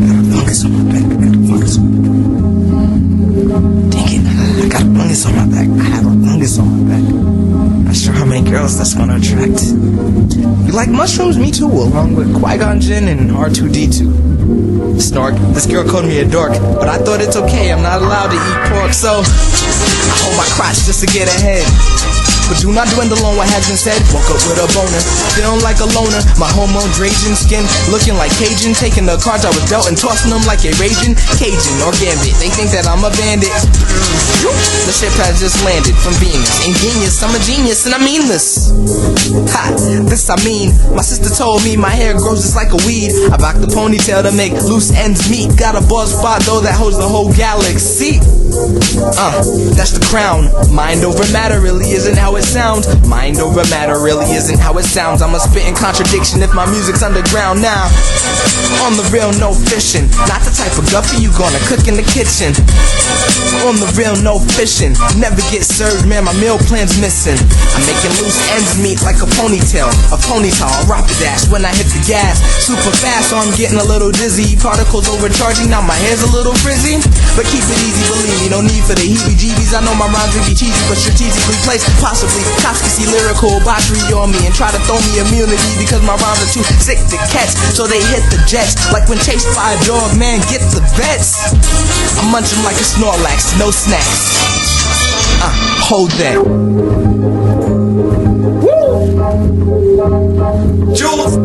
fungus on my back. I got a fungus on my back. Dang it, I got a fungus on my back. I have a fungus on my back. Not sure how many girls that's gonna attract. You like mushrooms? Me too, along with Qui-Gon Jinn and R2-D2. Snark, this girl called me a dork, but I thought it's okay, I'm not allowed to eat pork, so I hold my crotch just to get ahead. But do not dwindle on what has been said. Woke up with a boner, feeling like a loner. My hormones raging, skin looking like Cajun. Taking the cards I was dealt and tossing them like a raging Cajun or Gambit. They think that I'm a bandit. The ship has just landed from Venus. Ingenious, I'm a genius and I mean this. Ha, this I mean. My sister told me my hair grows just like a weed. I rock the ponytail to make loose ends meet. Got a bald spot though that holds the whole galaxy. That's the crown. Mind over matter really isn't how it sounds. Mind over matter really isn't how it sounds. I'm a spitting contradiction if my music's underground now. On the real, no fishing. Not the type of guppy you gonna cook in the kitchen. On the real, no fishing. Never get served, man, my meal plan's missing. I'm making loose ends meet like a ponytail. A ponytail, I'll rock the dash when I hit the gas. Super fast, so I'm getting a little dizzy. Particles overcharging, now my hair's a little frizzy. But keep it easy, believe me, no need for the heebie-jeebies. I know my rhymes will be cheesy, but strategically placed. Possibly, cops can see lyrical botchery on me and try to throw me immunity because my rhymes are too sick to catch. So they hit the jets, like when chased by a dog, man, get the vets. I'm munching like a Snorlax, no snacks. Hold that. Woo! Jules!